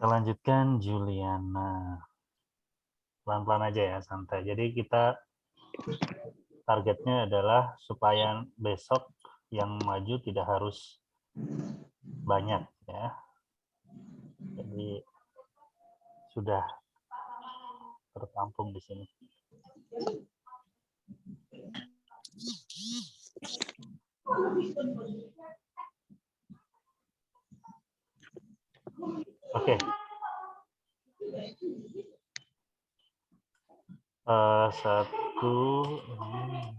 Kita lanjutkan Juliana. Pelan-pelan aja ya, santai. Jadi kita targetnya adalah supaya besok yang maju tidak harus banyak ya. Jadi sudah tertampung di sini. Oke. Satu,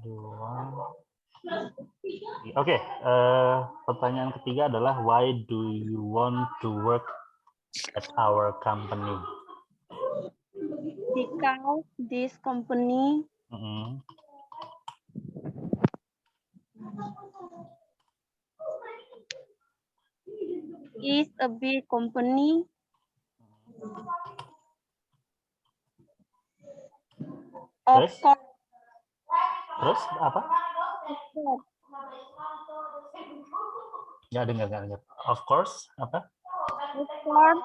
dua. Oke. Pertanyaan ketiga adalah why do you want to work at our company? Because this company is a big company. Of course. Terus apa? Nggak dengar. Of course, apa? Of course,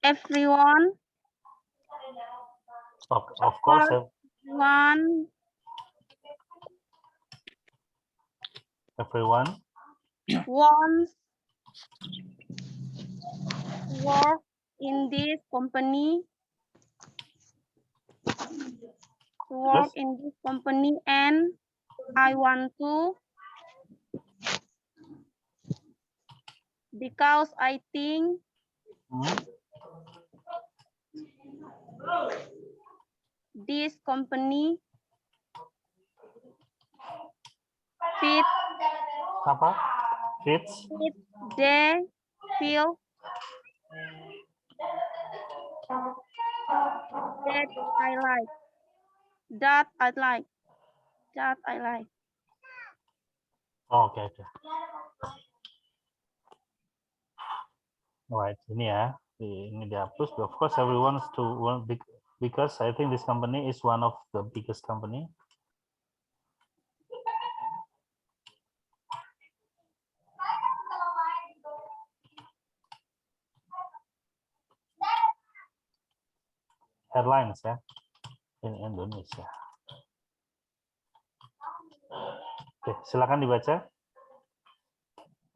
everyone. Of course, everyone wants to work in this company. Yes. And I want to because I think this company fits apa? Fits the field that I like. Oke. Right, ini ya. Ini dihapus. Of course, everyone wants to work because I think this company is one of the biggest company. Airlines ya, in Indonesia. Oke, silakan dibaca.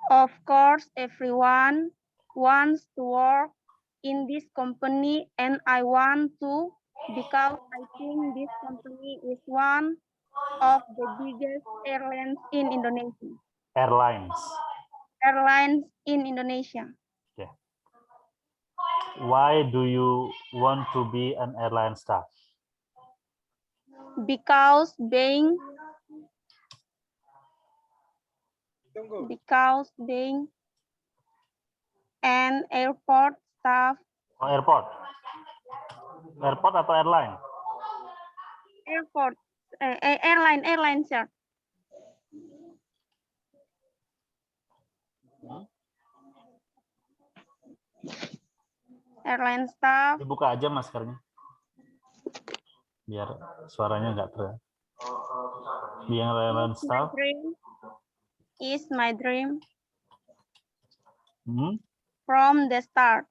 Of course, everyone wants to work in this company, and I want to because I think this company is one of the biggest airlines in Indonesia. Airlines in Indonesia. Okay. Why do you want to be an airline staff? Because being an airport staff. Oh, airport atau airline? Airport, airline, sir. Airline staff. Dibuka aja maskernya, biar suaranya nggak ter. Being airline staff is my dream. From the start.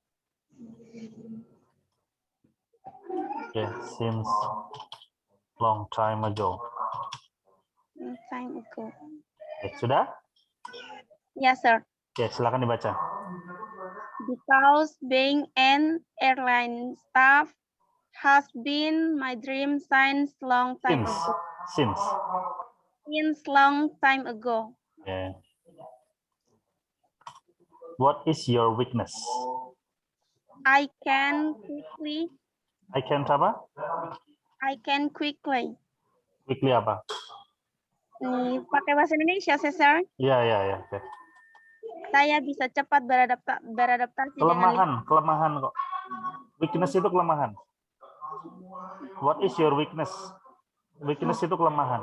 Yeah, since long time ago. Okay, sudah? Yes, sir. Oke, silakan dibaca. Because being an airline staff has been my dream since long time ago. Since Long time ago. Yeah. What is your weakness? I can quickly. Quickly apa? Pakai bahasa Indonesia, Cesar? Iya. Okay. Saya bisa cepat beradaptasi. Kelemahan kok. Weakness itu kelemahan. What is your weakness? Weakness itu kelemahan.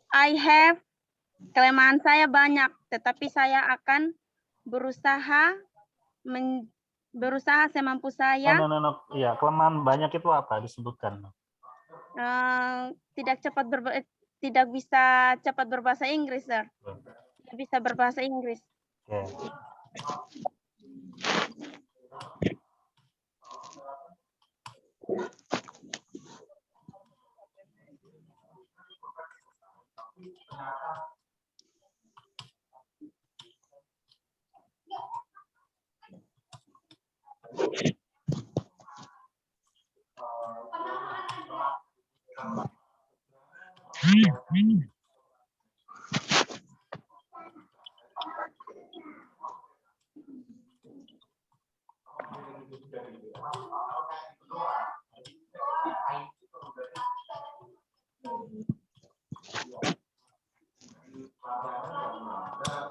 I have. Kelemahan saya banyak, tetapi saya akan berusaha semampu saya. No. Ya, kelemahan banyak itu apa? Disebutkan. Tidak bisa cepat berbahasa Inggris, sir. Tidak bisa berbahasa Inggris. Okay.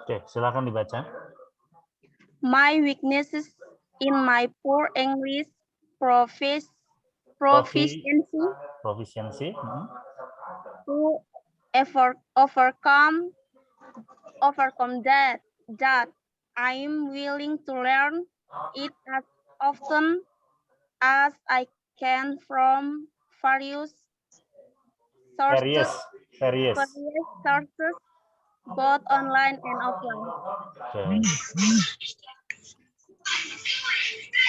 Oke, silakan dibaca. My weaknesses in my poor English proficiency Proficiency. to overcome that I am willing to learn it as often as I can from various sources, Various. sources, both online and offline. Okay.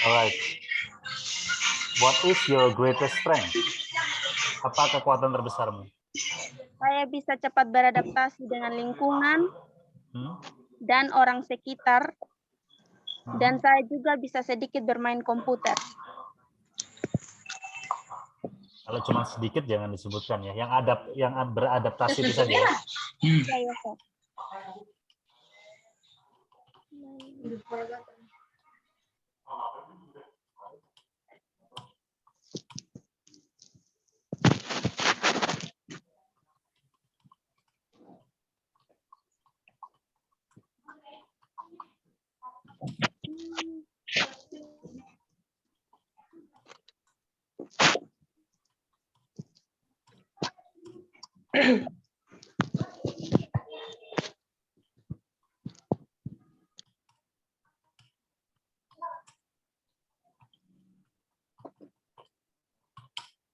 Alright. What is your greatest strength? Apa kekuatan terbesarmu? Saya bisa cepat beradaptasi dengan lingkungan dan orang sekitar, dan saya juga bisa sedikit bermain komputer. Kalau cuma sedikit jangan disebutkan ya. Yang beradaptasi itu saja ya. Saya,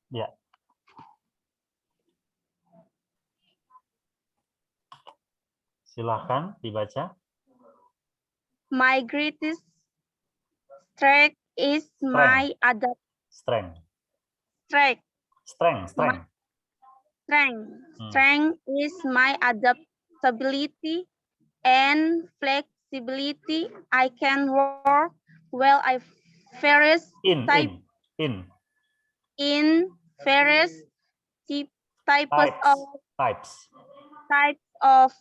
Ya. Silahkan dibaca. My greatest strength is my Strength. strength. Strength is my adaptability and flexibility. I can work well. I various In various types of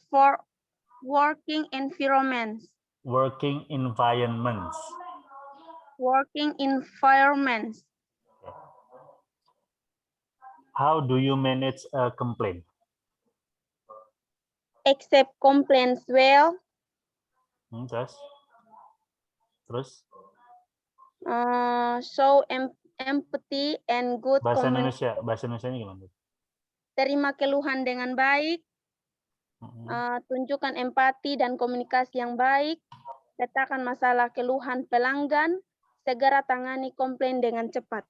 working environments. How do you manage a complaint? Accept complaints well. Terus? Show empathy and good Bahasa Indonesianya gimana? Terima keluhan dengan baik. Tunjukkan empati dan komunikasi yang baik. Petakan masalah keluhan pelanggan. Segera tangani komplain dengan cepat.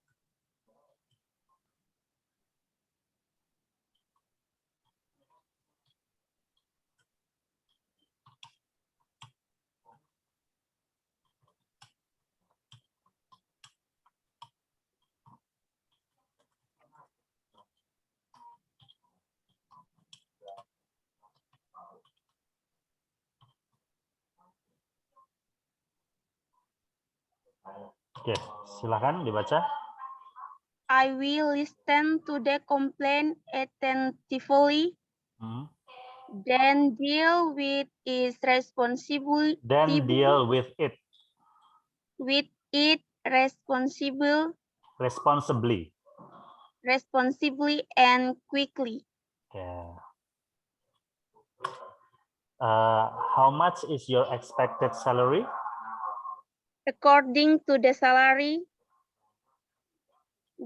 Oke, silakan dibaca. I will listen to the complaint attentively, then deal with it responsibly. Responsibly and quickly. Okay. How much is your expected salary? According to the salary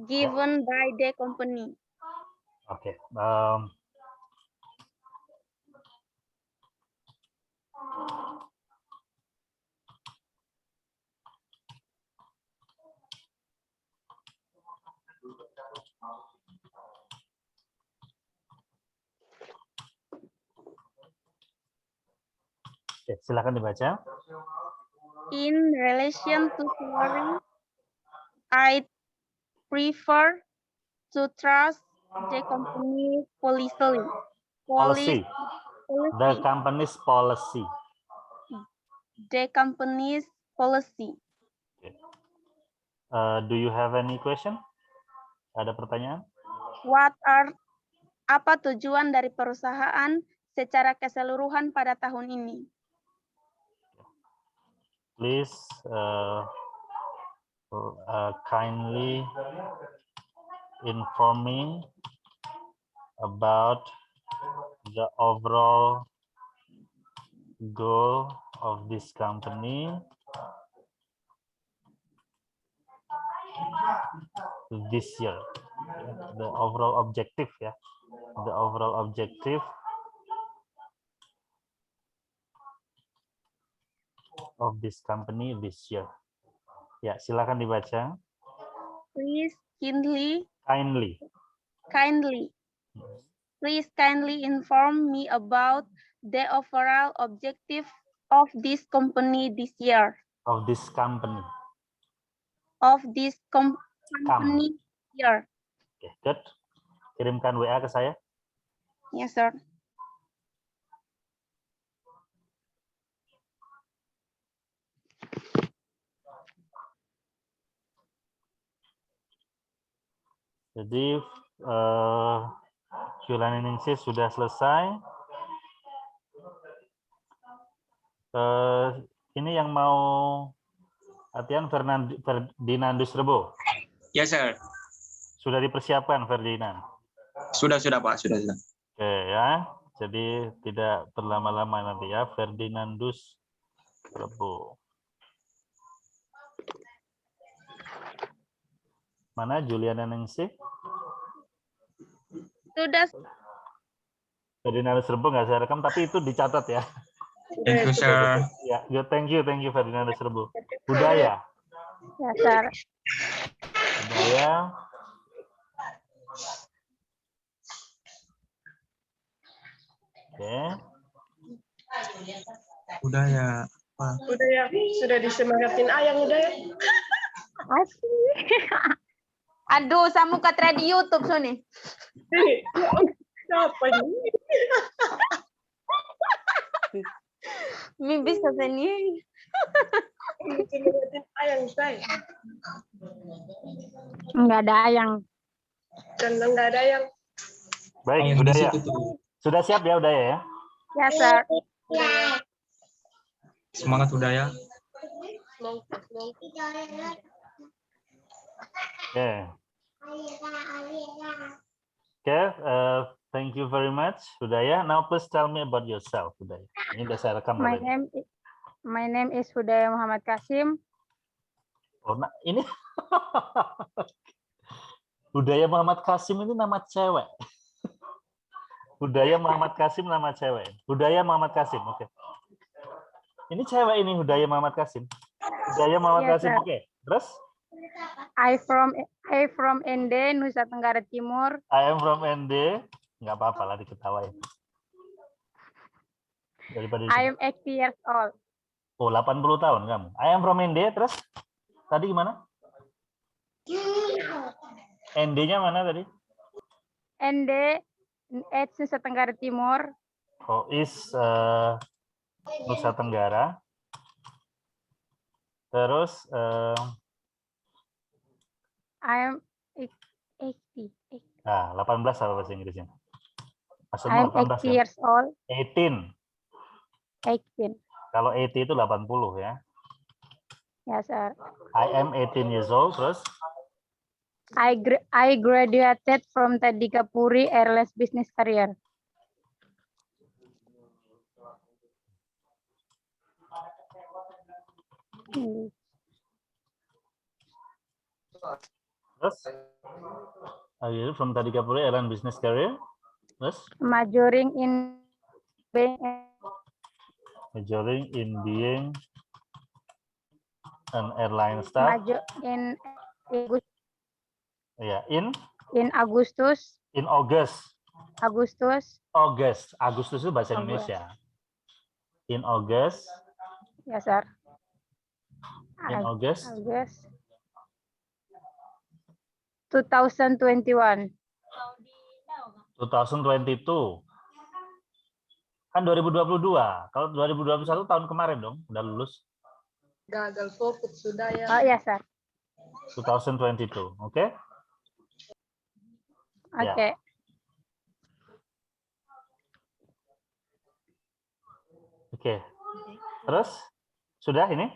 given by the company. Okay. Oke, silakan dibaca. In relation to salary, I prefer to trust the company policy. Policy. The Policy. company's policy. The company's policy. Okay. Do you have any question? Ada pertanyaan? Apa tujuan dari perusahaan secara keseluruhan pada tahun ini? Please kindly inform me about the overall goal of this company this year. The overall objective, ya. The overall objective of this company this year. Ya, silakan dibaca. Please Kindly. Please kindly inform me about the overall objective of this company this year. Of this company. Of this company year. Oke, good. Kirimkan WA ke saya. Yes, sir. Jadi Julian Ningsih sudah selesai. Ini yang mau latihan Ferdinandus Rebo. Ya, sir. Sudah dipersiapkan Ferdinand. Sudah Pak, sudah. Oke ya. Jadi tidak berlama-lama nanti ya, Ferdinandus Rebo. Mana Juliana Ningsih? Sudah. Ferdinandus Rebo nggak saya rekam, tapi itu dicatat ya. Thank you, sir. Ya, thank you Ferdinandus Rebo. Budaya. Ya, sir. Budaya. Oke. Budaya. Udah ya, sudah disemangatin ayang udah ya. Asik. Aduh, samu kat di YouTube Sony. Siapa ini? Mi bisa sendiri. Disemangatin ayang saya. Enggak ada ayang. Dan enggak ada yang Baik, Yang di budaya. situ tuh. Sudah siap ya budaya ya? Ya, sir. Semangat budaya. Oke. Oke, thank you very much, Hudaya. Now please tell me about yourself, Hudaya. Ini udah saya rekam. My name is Hudaya Muhammad Kasim. Oh, nah, ini Hudaya Muhammad Kasim ini nama cewek. Hudaya Muhammad Kasim nama cewek. Hudaya Muhammad Kasim, oke. Ini cewek ini Hudaya Muhammad Kasim. Hudaya Muhammad Yes, Kasim, sir. oke. Terus? I from ND, Nusa Tenggara Timur. I am from ND. Nggak apa-apa lah diketawain. Daripada I am 80 years old. Oh, 80 tahun kamu. I am from ND, terus? Tadi gimana? ND-nya mana tadi? ND, Nusa Tenggara Timur. Oh, is Nusa Tenggara. Terus I am 80. 18 apa bahasa Inggrisnya? I Maksudnya am 18 80 ya? years old. 18. 18. Kalau 80 itu 80 ya. Yes, sir. I am 18 years old, terus? I graduated from Tadikapuri Airlines Business Career. Terus? You from Tadikapuri Airline Business Career. Terus? Majoring in being an airline staff. in Ya, Agustus. in August. Agustus itu bahasa Indonesia. In August. Yes, sir. In August August 2021. 2022. Kan 2022. Kalau 2021 tahun kemarin dong, udah lulus. Gagal fokus sudah ya. Oh iya, sir. 2022, oke? Ya. Oke. Oke. Terus sudah ini?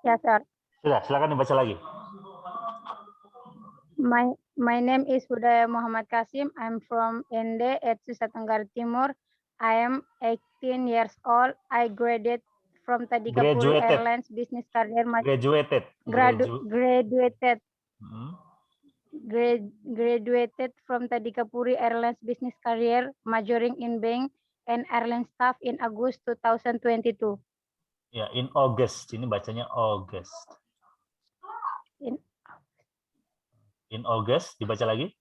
Ya, sir. Sudah, silakan dibaca lagi. My name is Hudaya Muhammad Kasim. I'm from Ende, Nusa Tenggara Timur. I am 18 years old. I graduated from Tadikapuri Graduated. Airlines Business Career. Graduated. Graduated. Hmm. Graduated from Tadikapuri Airlines Business Career, majoring in bank and airline staff in August 2022. Ya, in August. Ini bacanya August. In August, dibaca lagi.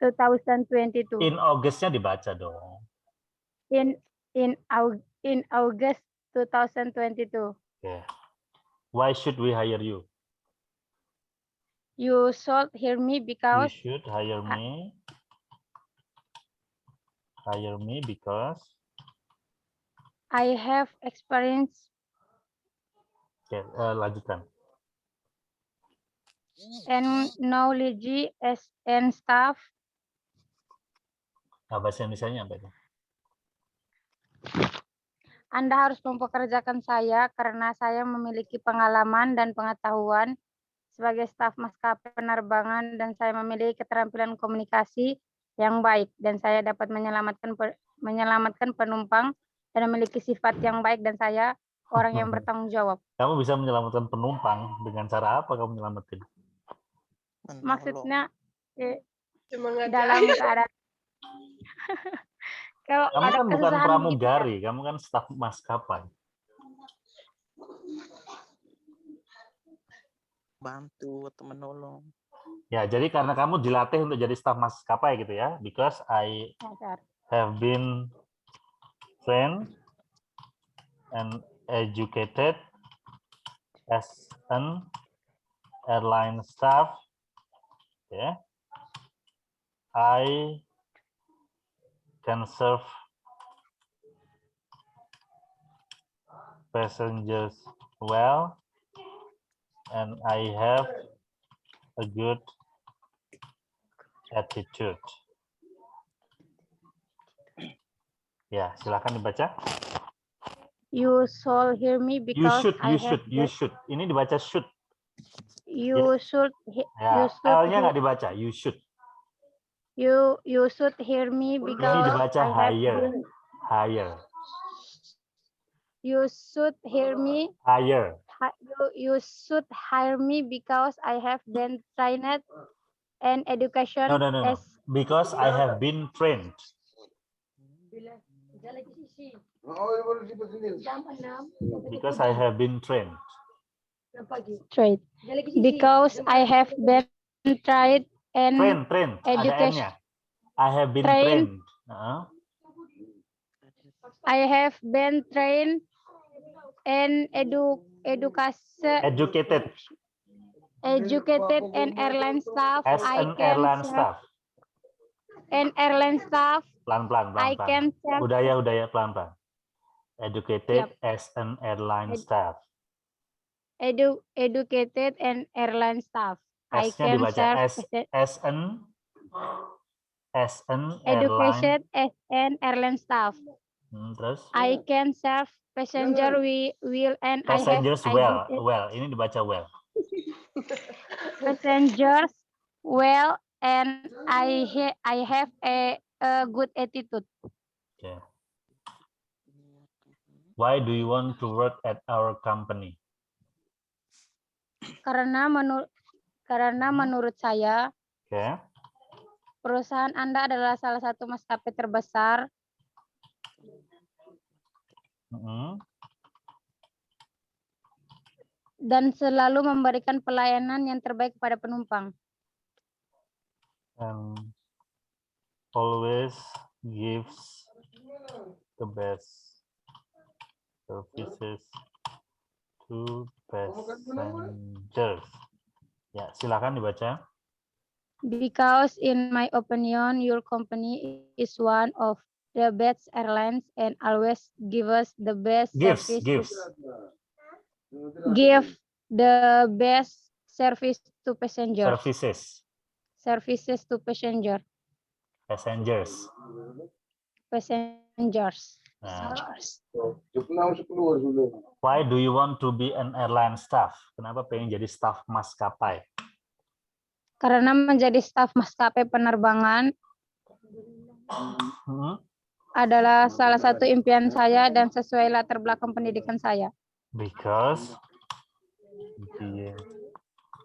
2022. In August-nya dibaca dong. In August 2022. Okay. Why should we hire you? You should hear me You because should hire me. Hire me because. I have experience Oke, lanjutkan. and knowledge as and staff. Nah, bahasa Indonesia-nya apa itu? Anda harus mempekerjakan saya karena saya memiliki pengalaman dan pengetahuan sebagai staf maskapai penerbangan dan saya memiliki keterampilan komunikasi yang baik dan saya dapat menyelamatkan penumpang dan memiliki sifat yang baik dan saya orang yang bertanggung jawab. Kamu bisa menyelamatkan penumpang dengan cara apa kamu menyelamatkan? Maksudnya Semangat dalam ya. keadaan kalau Kamu ada kan bukan kesusahan gitu, pramugari, kamu kan staf maskapai. Bantu atau menolong. Ya, jadi karena kamu dilatih untuk jadi staf maskapai gitu ya, because I have been trained and educated as an airline staff. Okay. I can serve passengers well, and I have a good attitude. Ya, silakan dibaca. You should hear me because You should. Ini dibaca should. You should Ya, L-nya nggak dibaca. You should. you should hear me Ini because dibaca I have higher. been- Higher. You should hear me. Higher. You should hire me because I have been trained and education No. as Because I have been trained. Because I have been trained. trade. Because I have been trained and Trained. Ada education. N-nya. I have been Trained. trained. I have been trained and education. Educated and airline staff. As an airline staff. And airline staff. Pelan-pelan. I can serve. Udaya, pelan-pelan. Educated as an airline staff. Educated and airline staff. I S-nya can dibaca serve as an airline. education as an airline staff. Terus? I can serve passenger will and Passengers I well. have Well, ini dibaca well. passengers well and I have a good attitude. Okay. Why do you want to work at our company? Karena menurut saya Okay. perusahaan Anda adalah salah satu maskapai terbesar dan selalu memberikan pelayanan yang terbaik kepada penumpang. And always gives the best services silakan dibaca. Because in my opinion, your company is one of the best airlines and always give us the best Gives, service. gives. Give the best service to passengers. Services to passenger. Passengers. Passengers. Nah. Why do you want to be an airline staff? Kenapa pengen jadi staff maskapai? Karena menjadi staf maskapai penerbangan adalah salah satu impian saya dan sesuai latar belakang pendidikan saya. Because being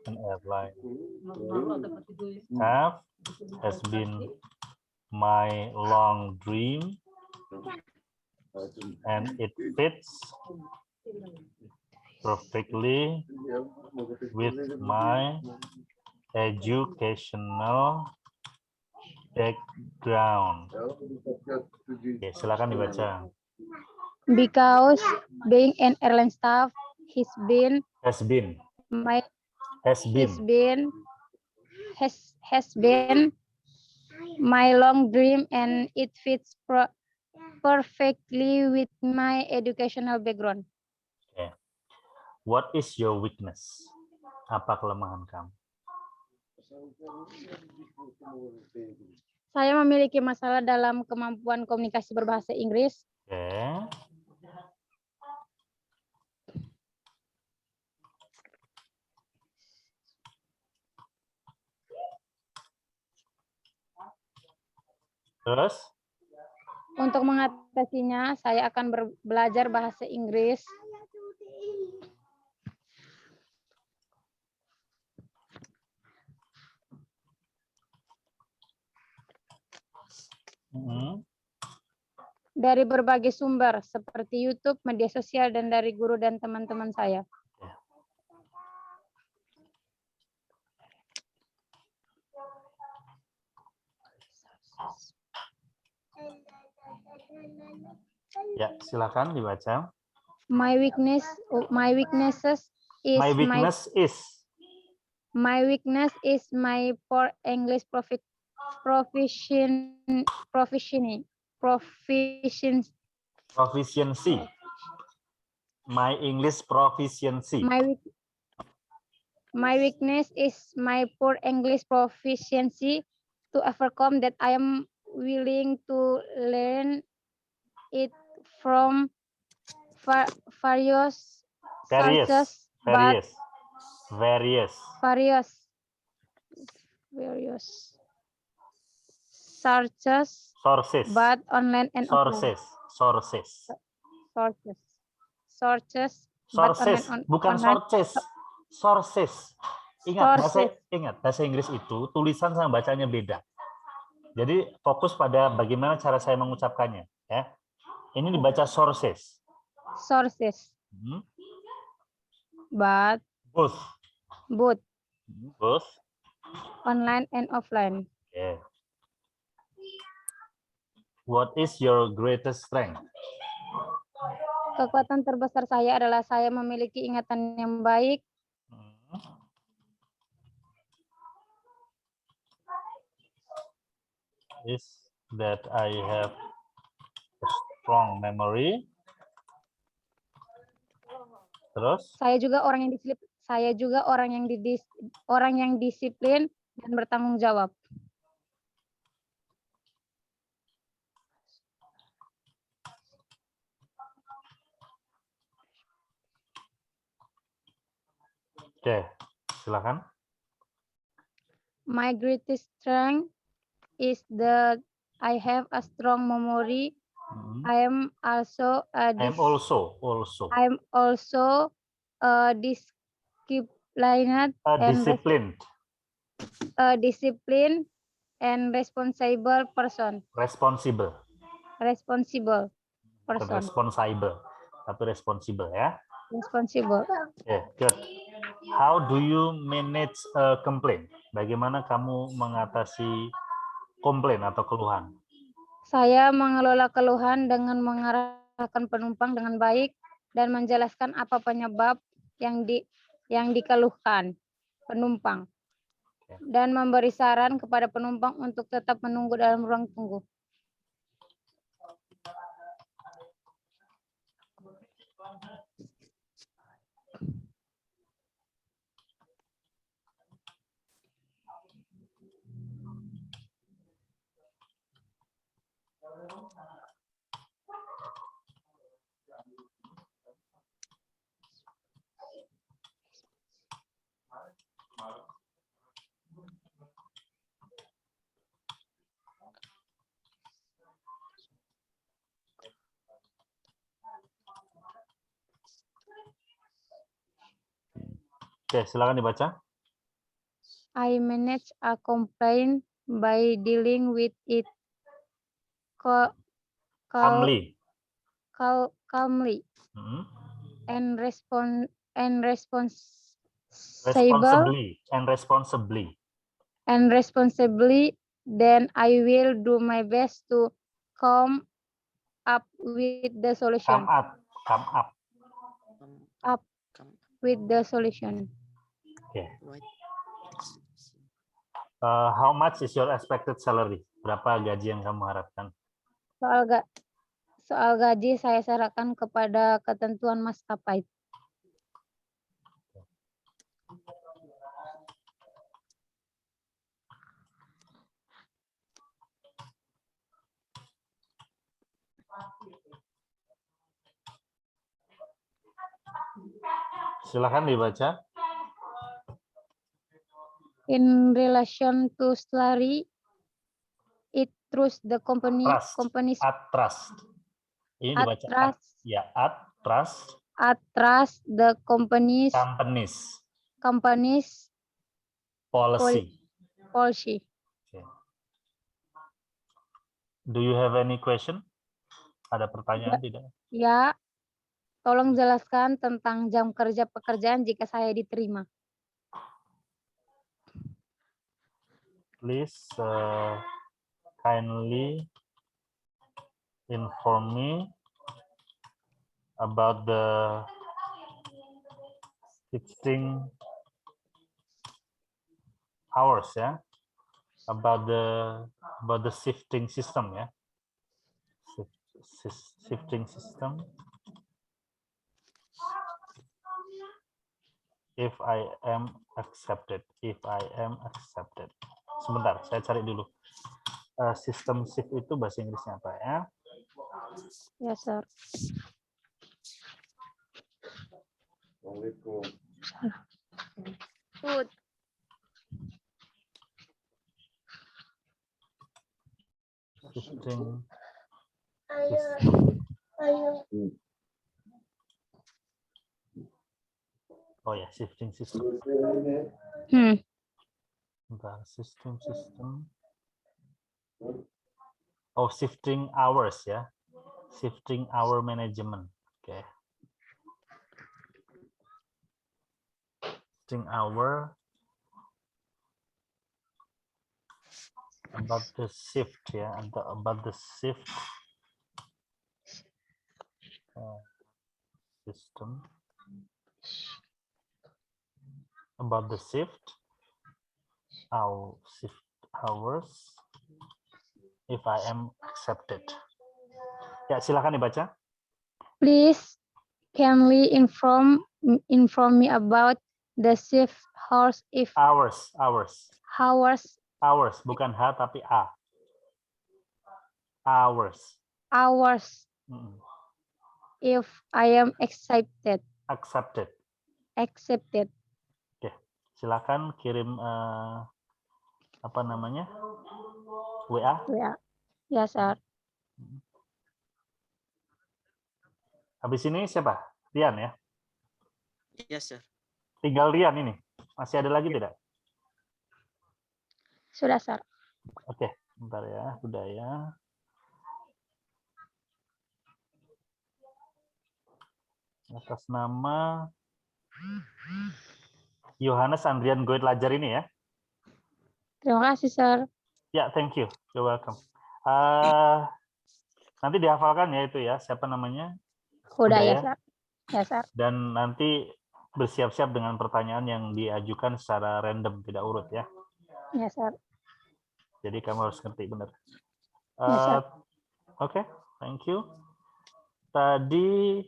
an airline staff has been my long dream and it fits perfectly with my educational background. Oke, silakan dibaca. Because being an airline staff has been my long dream and it fits perfectly with my educational background. Okay. What is your weakness? Apa kelemahan kamu? Saya memiliki masalah dalam kemampuan komunikasi berbahasa Inggris. Okay. Terus? Untuk mengatasinya, saya akan belajar bahasa Inggris. Dari berbagai sumber seperti YouTube, media sosial, dan dari guru dan teman-teman saya. Ya, silakan dibaca. My weakness is my poor English Proficiency. My English proficiency. My weakness is my poor English proficiency. To overcome that, I am willing to learn it from various sources, but online and offline. Sources. Ingat bahasa Inggris itu tulisan sama bacanya beda. Jadi fokus pada bagaimana cara saya mengucapkannya, ya. Ini dibaca sources. But both online and offline. Okay. What is your greatest strength? Kekuatan terbesar saya adalah saya memiliki ingatan yang baik. Is that I have a strong memory. Terus? Saya juga orang yang disiplin dan bertanggung jawab. Oke, silakan. My greatest strength is that I have a strong memory. I am also disciplined and responsible person. Responsible, ya. Responsible. Okay, good. How do you manage a complaint? Bagaimana kamu mengatasi komplain atau keluhan? Saya mengelola keluhan dengan mengarahkan penumpang dengan baik dan menjelaskan apa penyebab yang dikeluhkan penumpang. Dan memberi saran kepada penumpang untuk tetap menunggu dalam ruang tunggu. Oke, silakan dibaca. I manage a complaint by dealing with it Calmly. calmly Hmm. and responsibly And responsibly. then I will do my best to come up with the solution. Come up. Up with the solution. Oke. Right. How much is your expected salary? Berapa gaji yang kamu harapkan? Soal gaji saya serahkan kepada ketentuan maskapai. Silakan dibaca. In relation to salary, it trusts the company's At trust. Ini dibaca at, ya, at trust. At trust the company's policy. policy. Okay. Do you have any question? Ada pertanyaan tidak? Ya, tolong jelaskan tentang jam kerja pekerjaan jika saya diterima. Please kindly inform me about the shifting hours, ya, about the shifting system, ya, shifting system. If I am accepted. Sebentar, saya cari dulu. Sistem shift itu bahasa Inggrisnya apa, ya? Yes, sir. Good. Shifting. Oh ya, shifting system. System. Oh, shifting hours, ya. Shifting hour management. Oke. Shifting hour. About the shift, ya. About the shift. System. About the shift. Shift hours. If I am accepted. Ya, silakan dibaca. Please kindly inform me about the shift hours if Hours, bukan H tapi A. Hours. If I am accepted. Oke, silakan kirim apa namanya? WA. Ya, sir. Habis ini siapa? Rian, ya? Yes, sir. Tinggal Rian ini. Masih ada lagi tidak? Sudah, sir. Oke, bentar ya, sudah ya. Atas nama Yohanes Andrian Goit Lajar ini, ya. Terima kasih, sir. Ya, thank you. You're welcome. Nanti dihafalkan ya itu ya, siapa namanya? Udah ya, sir. Ya, sir. Dan nanti bersiap-siap dengan pertanyaan yang diajukan secara random, tidak urut, ya. Yes, sir. Jadi kamu harus ngerti benar. Yes, sir. Oke, thank you. Tadi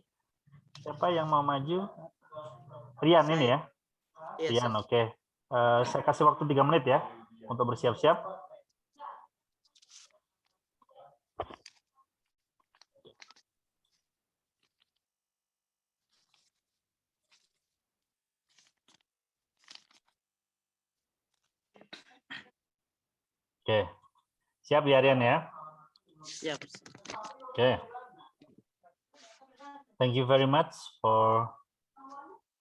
siapa yang mau maju? Rian ini ya? Yes, Rian, sir. oke. Saya kasih waktu 3 menit ya untuk bersiap-siap. Oke, siap ya Rian ya? Siap. Oke. Thank you very much for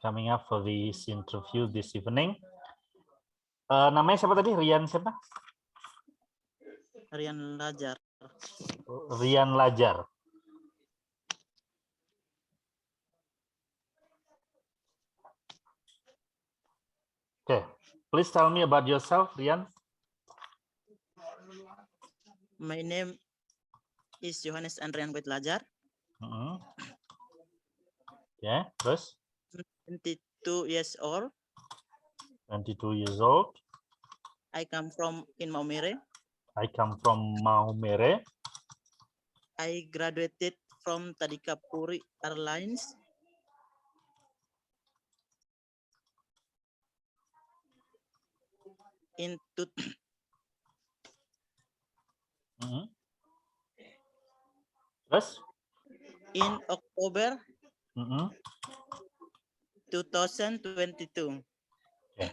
coming up for this interview this evening. Namanya siapa tadi? Rian siapa? Rian Lajar. Rian Lajar. Okay, please tell me about yourself, Rian. My name is Johannes Andrian Goit Lajar. Yeah, terus? 22 years old. 22 years old. I come from in Maumere. I come from Maumere. I graduated from Tadika Puri Airlines. Terus? In October 2022. Okay.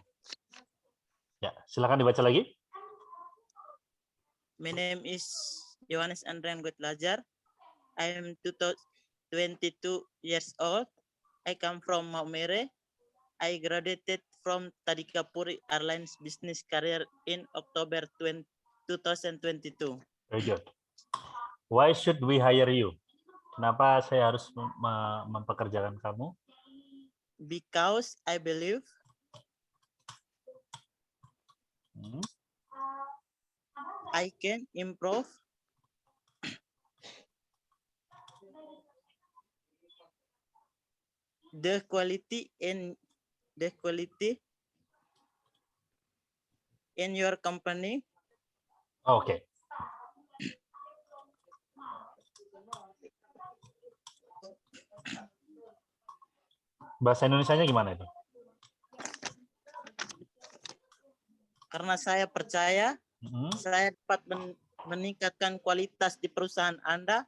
Ya, silakan dibaca lagi. My name is Johannes Andrian Goit Lajar. I am 22 years old. I come from Maumere. I graduated from Tadika Puri Airlines Business Career in October 2022. Very good. Why should we hire you? Kenapa saya harus mempekerjakan kamu? Because I believe I can improve the quality in your company. Oke. Bahasa Indonesianya gimana itu? Karena saya percaya saya dapat meningkatkan kualitas di perusahaan Anda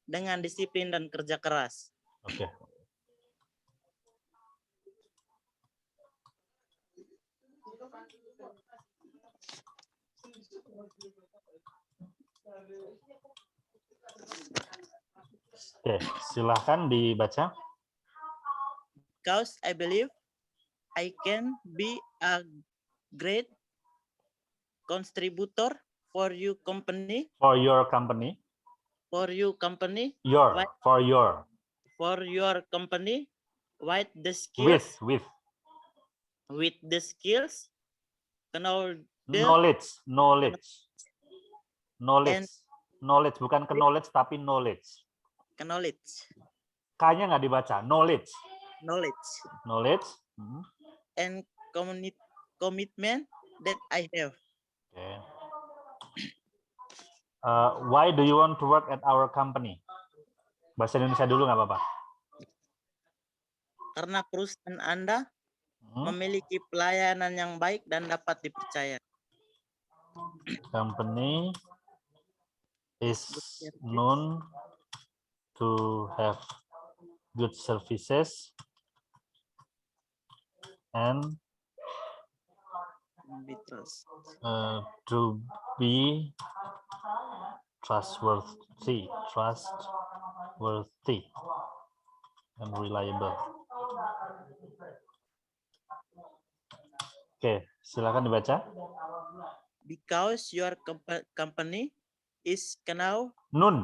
dengan disiplin dan kerja keras. Oke. Oke, silahkan dibaca. Because I believe I can be a great contributor for your company. For your company. For your company. For your company. With the skills. With the skills. Knowledge. Bukan knowledge tapi knowledge. Knowledge. K-nya nggak dibaca. Knowledge. And commitment that I have. Okay. Why do you want to work at our company? Bahasa Indonesia dulu nggak apa-apa. Karena perusahaan Anda memiliki pelayanan yang baik dan dapat dipercaya. Company is known to have good services and to be trustworthy and reliable. Oke, silakan dibaca. Because your company is now nun.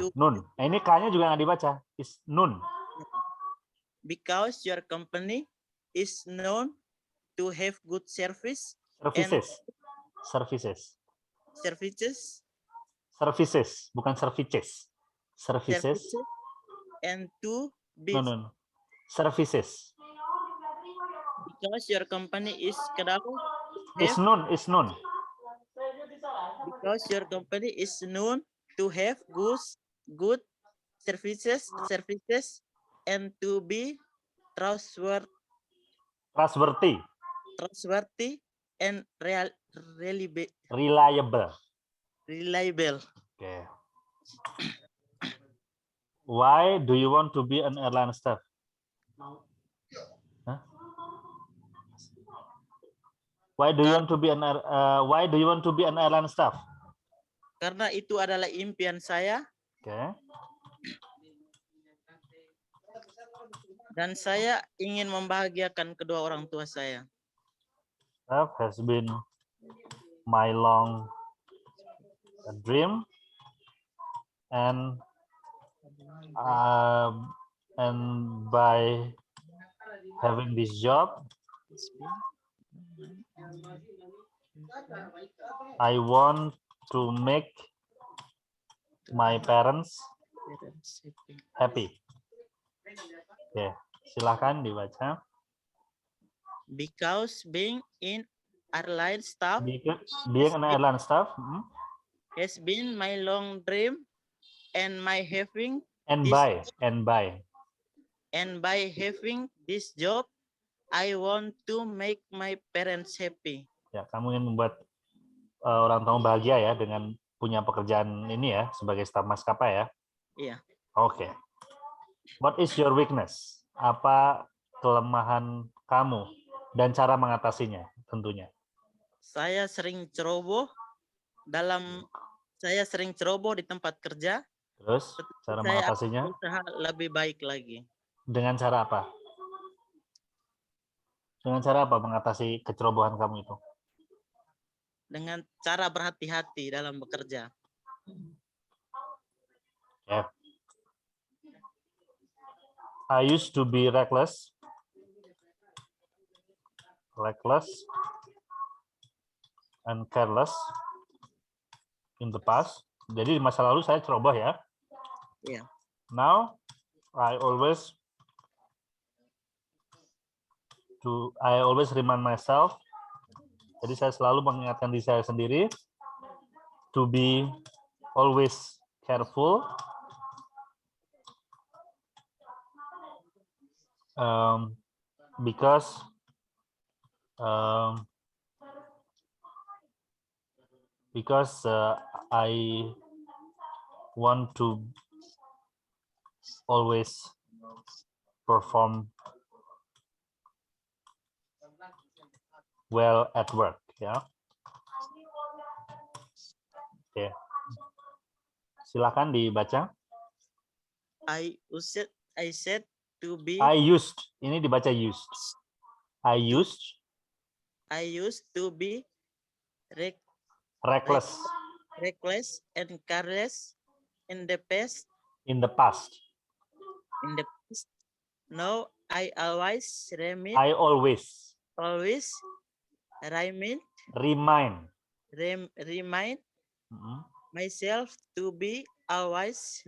Ini K-nya juga nggak dibaca. Is nun. Because your company is known to have good services, bukan services. Services. And to be services. Because your company is known. Is known. Because your company is known to have good services and to be trustworthy and reliable. reliable. Okay. Why do you want to be an airline staff? Huh? Why do you want to be an airline staff? Karena itu adalah impian saya Okay. dan saya ingin membahagiakan kedua orang tua saya. Staff has been my long dream, and by having this job, I want to make my parents happy. Oke, silakan dibaca. Because being in airline staff Being an airline staff has been my long dream, and by having this job, I want to make my parents happy. Ya, kamu ingin membuat orang tua bahagia ya dengan punya pekerjaan ini ya sebagai staf maskapai ya. Iya. Oke. What is your weakness? Apa kelemahan kamu dan cara mengatasinya tentunya? Saya sering ceroboh di tempat kerja. Terus cara mengatasinya? Usaha lebih baik lagi. Dengan cara apa? Dengan cara apa mengatasi kecerobohan kamu itu? Dengan cara berhati-hati dalam bekerja. Yeah. I used to be reckless and careless in the past. Jadi di masa lalu saya ceroboh ya. Yeah. Now I always remind myself. Jadi saya selalu mengingatkan diri saya sendiri to be always careful, because I want to always perform well at work, ya. Oke. Silakan dibaca. I said to be. I used. Ini dibaca used. I used to be reckless and careless in the past. Now I always remind myself to be always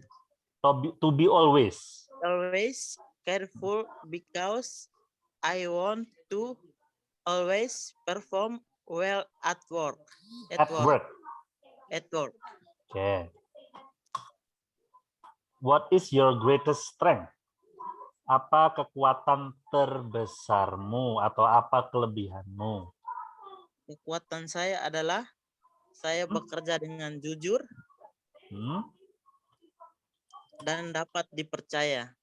careful, because I want to always perform well at work. Okay. What is your greatest strength? Apa kekuatan terbesarmu atau apa kelebihanmu? Kekuatan saya adalah saya bekerja dengan jujur dan dapat dipercaya.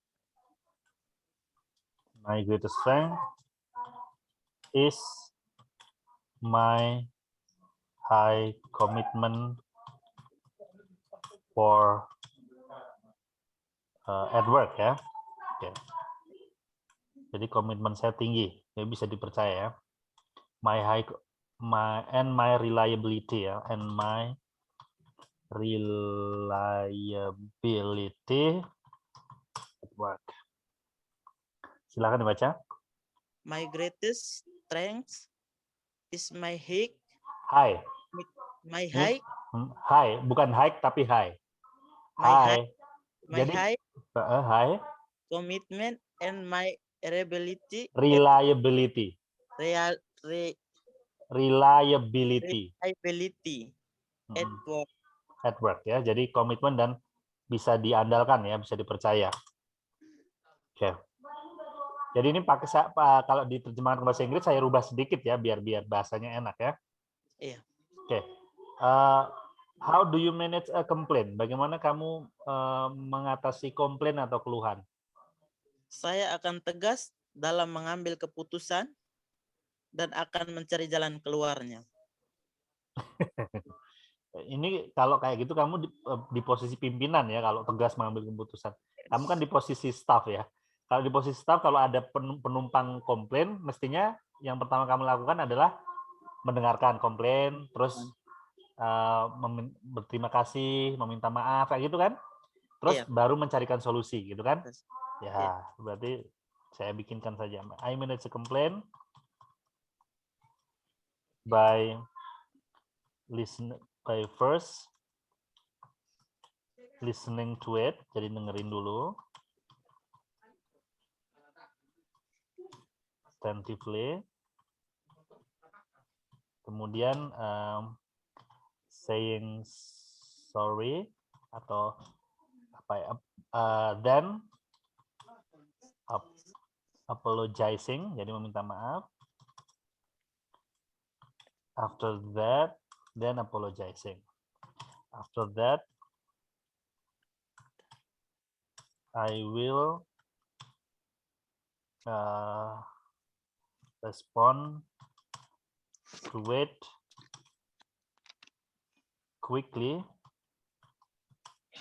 My greatest strength is my high commitment for at work ya. Okay. Jadi komitmen saya tinggi, ya bisa dipercaya ya. My reliability ya, and my reliability at work. Silakan dibaca. My greatest strength is my high. My high. High, bukan high tapi high. My Jadi high commitment and my reliability. Reliability. at work. At work ya. Jadi komitmen dan bisa diandalkan ya, bisa dipercaya. Oke. Jadi ini pakai kalau diterjemahkan ke bahasa Inggris saya rubah sedikit ya biar bahasanya enak ya. Iya. Oke. How do you manage a complaint? Bagaimana kamu mengatasi komplain atau keluhan? Saya akan tegas dalam mengambil keputusan dan akan mencari jalan keluarnya. Ini kalau kayak gitu kamu di posisi pimpinan ya kalau tegas mengambil keputusan. Kamu kan di posisi staff ya. Kalau di posisi staff kalau ada penumpang komplain mestinya yang pertama kamu lakukan adalah mendengarkan komplain, terus berterima kasih, meminta maaf kayak gitu kan. Terus Iya. baru mencarikan solusi gitu kan. Iya. Ya, berarti saya bikinkan saja. I manage a complaint by first listening to it, jadi dengerin dulu attentively, kemudian saying sorry atau apa ya, then apologizing, jadi meminta maaf, after that then apologizing, after that I will respond to it quickly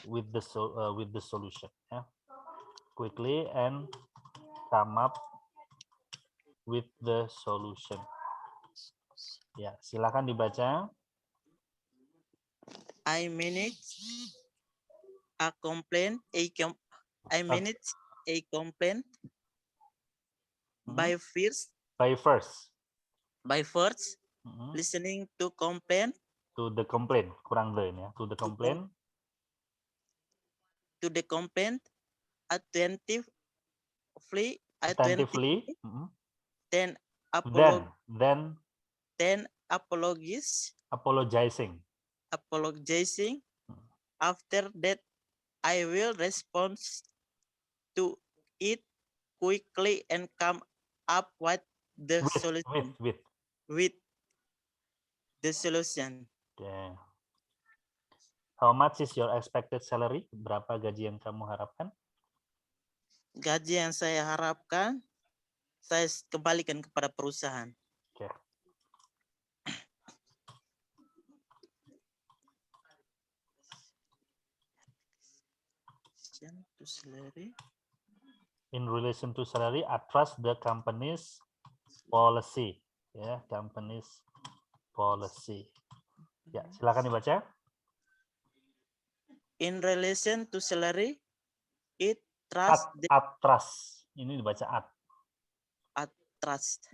with the solution. Yeah. Quickly and come up with the solution. Ya, silakan dibaca. I manage a complaint. I manage a complaint by first listening to complaint. To the complaint, kurang the ya. To the complaint. To the complaint attentively. Then apologizing. After that, I will respond to it quickly and come up with the solution. With the solution. Okay. How much is your expected salary? Berapa gaji yang kamu harapkan? Gaji yang saya harapkan, saya kembalikan kepada perusahaan. Okay. In relation to salary, I trust the company's policy. Ya, company's policy. Ya, silakan dibaca. In relation to salary, it trust. Trust. Ini dibaca trust.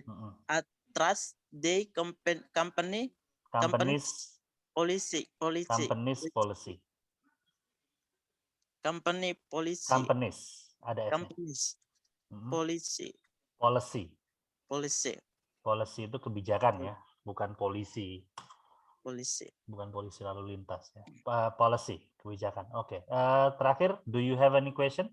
Trust the company's policy. Company's policy. Company policy. Companies. Ada Companies. Policy. Policy. Policy. Policy itu kebijakan ya, bukan polisi. Polisi. Bukan polisi lalu lintas ya. Policy, kebijakan. Oke. Terakhir, do you have any question?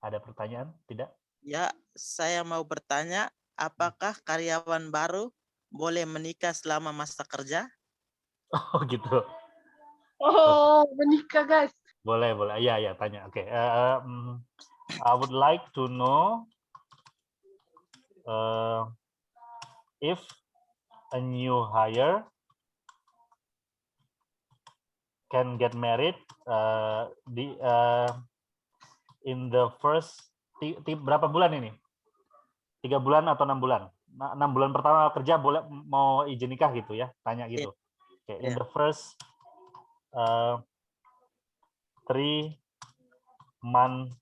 Ada pertanyaan? Tidak? Ya, saya mau bertanya, apakah karyawan baru boleh menikah selama masa kerja? Oh, gitu. Oh, menikah, guys. Boleh. Ya, tanya. Oke. I would like to know if a new hire can get married in the first berapa bulan ini? 3 bulan atau 6 bulan? 6 bulan pertama kerja boleh mau izin nikah gitu ya? Tanya gitu. Okay. In the first 3-month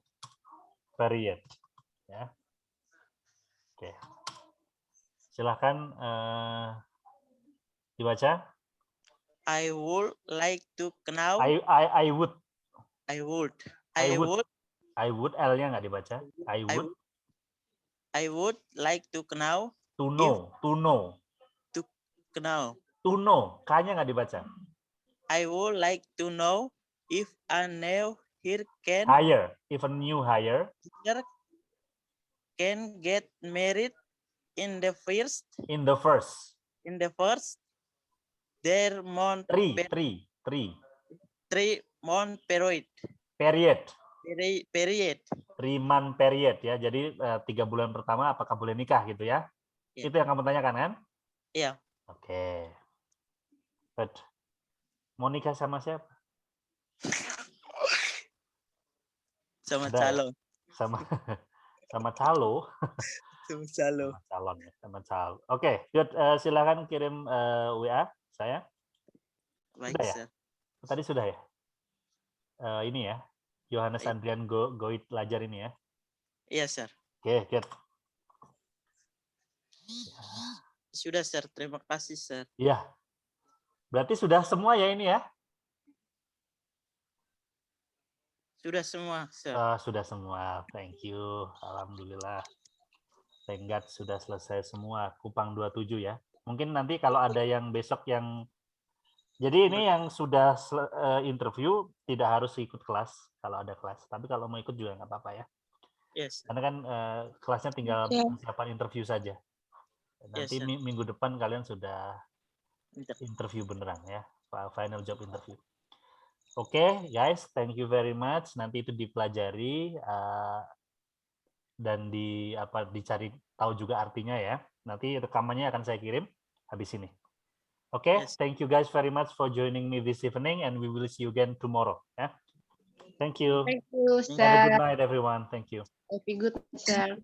period. Ya. Oke. Silahkan dibaca. I would like to know. I would. L-nya nggak dibaca. I would like to know. To know. To know. To know. K-nya nggak dibaca. I would like to know if a new here Hire, if a new hire can get married in the first in the first their month 3-month period. period. Period. 3-month period ya. Jadi 3 bulan pertama apakah boleh nikah gitu ya? Iya. Itu yang kamu tanyakan kan? Iya. Oke. Good. Mau nikah sama siapa? Sama Ada ya? calon. Sama calo. Sama calon. Sama calon ya, sama calon. Oke, good. Silakan kirim WA saya. Baik, Sudah ya? sir. Tadi sudah ya? Ini ya, Yohanes Andrian Goit Lajar ini ya. Iya, sir. Oke, good. Sudah, sir. Terima kasih, sir. Iya. Berarti sudah semua ya ini ya? Sudah semua, sir. Sudah semua. Thank you. Alhamdulillah. Thank God sudah selesai semua. Kupang 27 ya. Mungkin nanti kalau ada yang besok yang jadi ini yang sudah interview tidak harus ikut kelas kalau ada kelas. Tapi kalau mau ikut juga nggak apa-apa ya. Yes. Karena kan kelasnya tinggal persiapan interview saja. Nanti Yes, sir. minggu depan kalian sudah interview beneran ya. Final job interview. Oke, guys, thank you very much. Nanti itu dipelajari dan dicari tahu juga artinya ya. Nanti rekamannya akan saya kirim habis ini. Oke, Yes. thank you guys very much for joining me this evening and we will see you again tomorrow. Ya. Thank you. Thank you, Have a good sir. night everyone. Thank you. Have a good, sir.